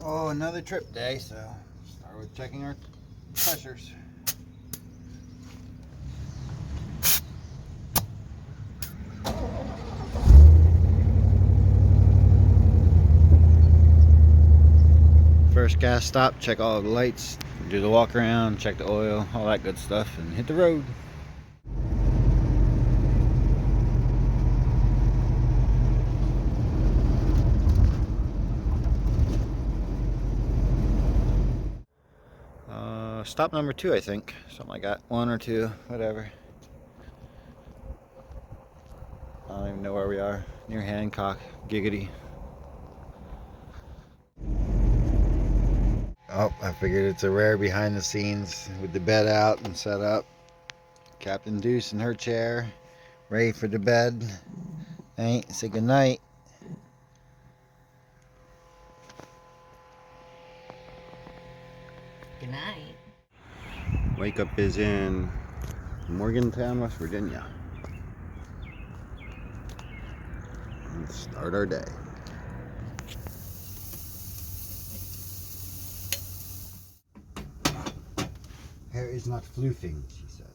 Oh, another trip day, so start with checking our pressures. First gas stop, check all the lights, do the walk around, check the oil, all that good stuff, and hit the road. Stop number 2, I think. Something like that. 1 or 2, whatever. I don't even know where we are. Near Hancock. Giggity. Oh, I figured it's a rare behind the scenes with the bed out and set up. Captain Deuce in her chair, ready for the bed. Hey, say goodnight. Good night. Wake up is in Morgantown, West Virginia. Let's start our day. Hair is not floofing, she says.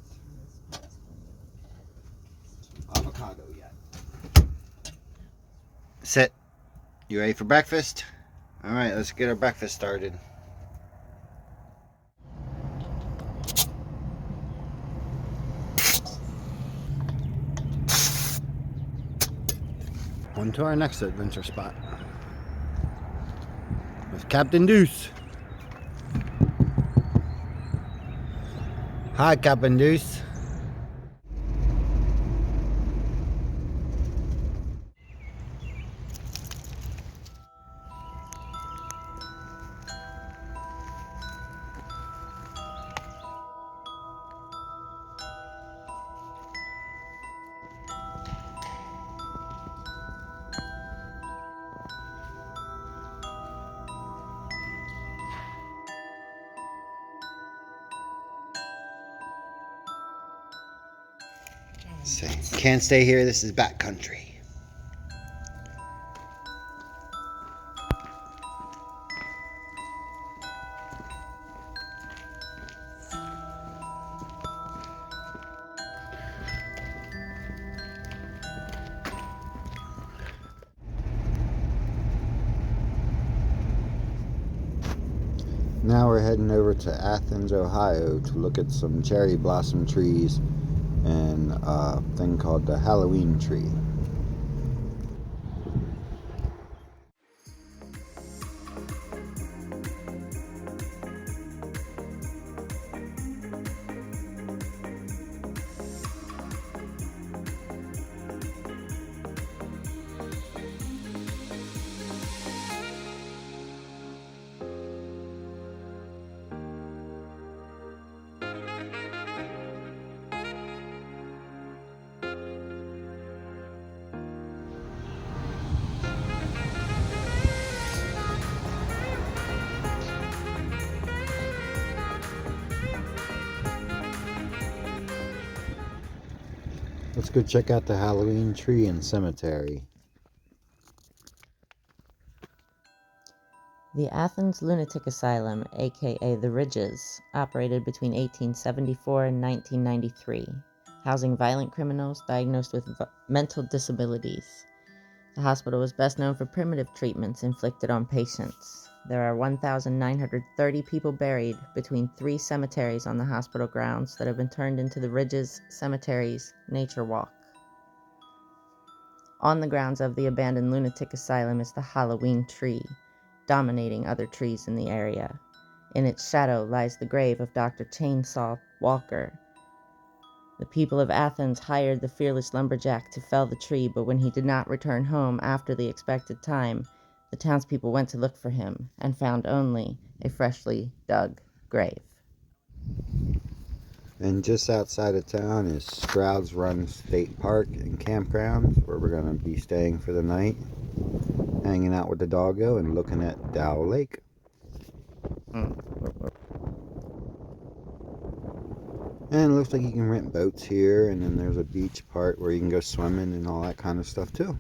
Avocado yet. Sit. You ready for breakfast? Alright, let's get our breakfast started. On to our next adventure spot with Captain Deuce. Hi, Captain Deuce. Say, can't stay here, this is backcountry. Now we're heading over to Athens, Ohio to look at some cherry blossom trees and a thing called the Halloween tree. Let's go check out the Halloween tree and cemetery. The Athens Lunatic Asylum, aka the Ridges, operated between 1874 and 1993, housing violent criminals diagnosed with mental disabilities. The hospital was best known for primitive treatments inflicted on patients. There are 1,930 people buried between 3 cemeteries on the hospital grounds that have been turned into the Ridges Cemetery's Nature Walk. On the grounds of the abandoned lunatic asylum is the Halloween tree, dominating other trees in the area. In its shadow lies the grave of Dr. Chainsaw Walker. The people of Athens hired the fearless lumberjack to fell the tree, but when he did not return home after the expected time, the townspeople went to look for him and found only a freshly dug grave. And just outside of town is Strouds Run State Park and Campground, where we're going to be staying for the night, hanging out with the doggo and looking at Dow Lake. And it looks like you can rent boats here, and then there's a beach part where you can go swimming and all that kind of stuff too.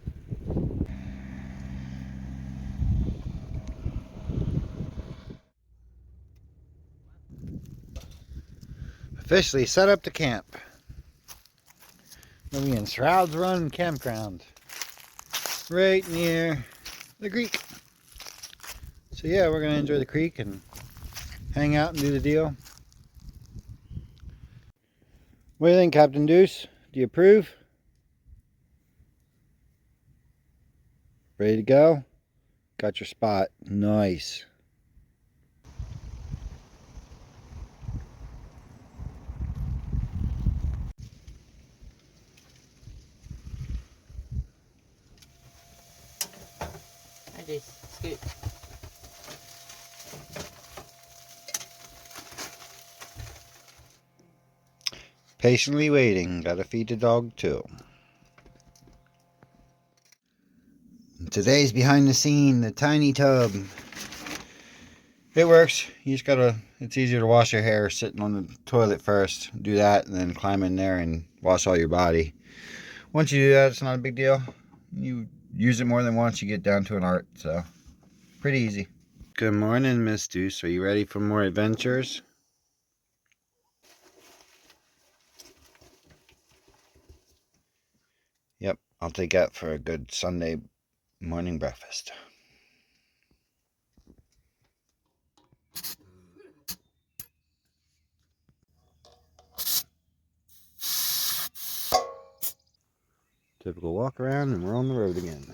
Officially set up to camp. We'll be in Strouds Run campground. Right near the creek. So yeah, we're going to enjoy the creek and hang out and do the deal. What do you think, Captain Deuce? Do you approve? Ready to go? Got your spot. Nice. Hi, Deuce. Scoot. Patiently waiting. Gotta feed the dog too. Today's behind the scene, the tiny tub. It works. You just gotta, it's easier to wash your hair sitting on the toilet first. Do that and then climb in there and wash all your body. Once you do that, it's not a big deal. You use it more than once, you get down to an art. So, pretty easy. Good morning, Miss Deuce. Are you ready for more adventures? Yep, I'll take that for a good Sunday morning breakfast. Typical walk around and we're on the road again.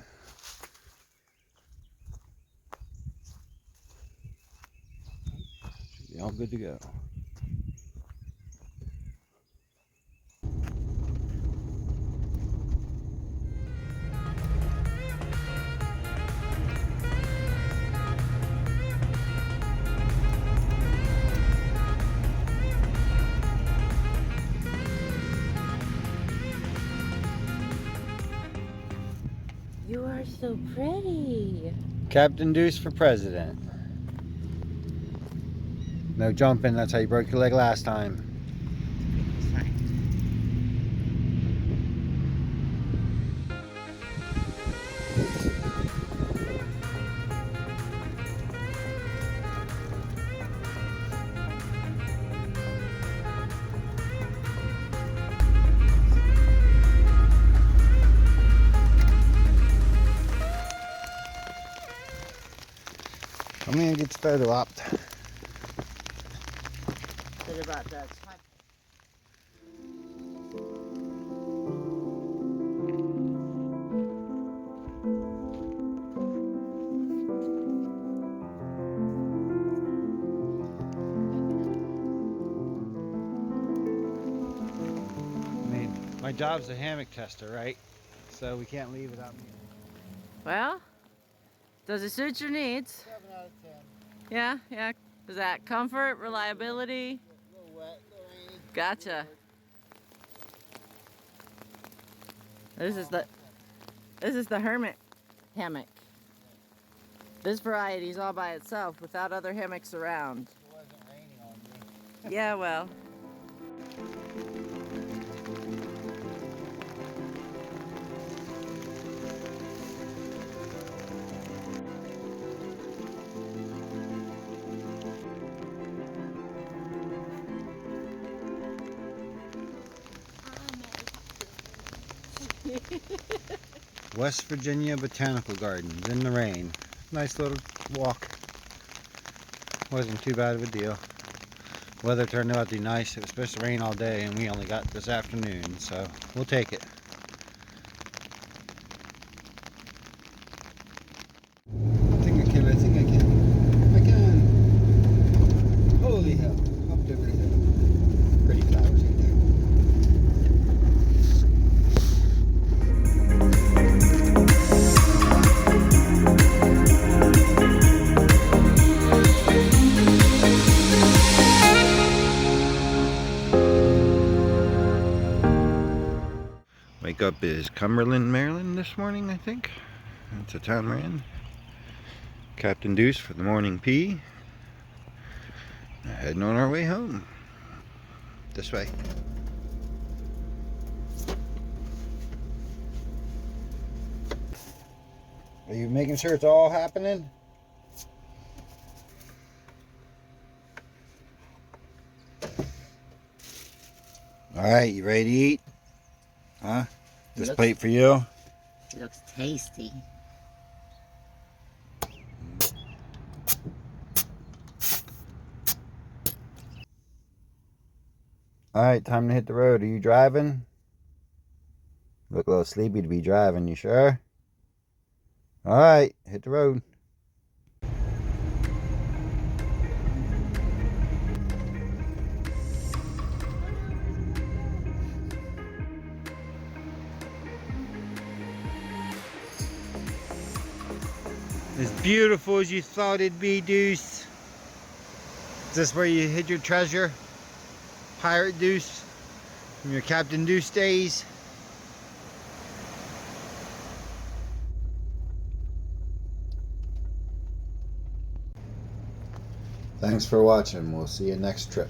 Should be all good to go. You are so pretty. Captain Deuce for president. No jumping, that's how you broke your leg last time. Come here and get the photo op. What about that? I mean, my job's a hammock tester, right? So we can't leave without me. Well, does it suit your needs? 7 out of 10. Yeah, yeah. Is that comfort, reliability? A little wet, a little rainy. Gotcha. This is the hermit hammock. This variety is all by itself without other hammocks around. It wasn't raining on me. Yeah, well. West Virginia Botanical Gardens in the rain. Nice little walk. Wasn't too bad of a deal. Weather turned out to be nice. It was supposed to rain all day and we only got this afternoon, so we'll take it. I think I can. I can. Holy hell. Up over the hill. Pretty flowers right there. Wake up is Cumberland, Maryland this morning, I think. That's a town we're in. Captain Deuce for the morning pee. Heading on our way home. This way. Are you making sure it's all happening? Alright, you ready to eat? Huh? This Looks- plate for you? It looks tasty. Alright, time to hit the road. Are you driving? Look a little sleepy to be driving, you sure? Alright, hit the road. As beautiful as you thought it'd be, Deuce. Is this where you hid your treasure? Pirate Deuce? From your Captain Deuce days? Thanks for watching. We'll see you next trip.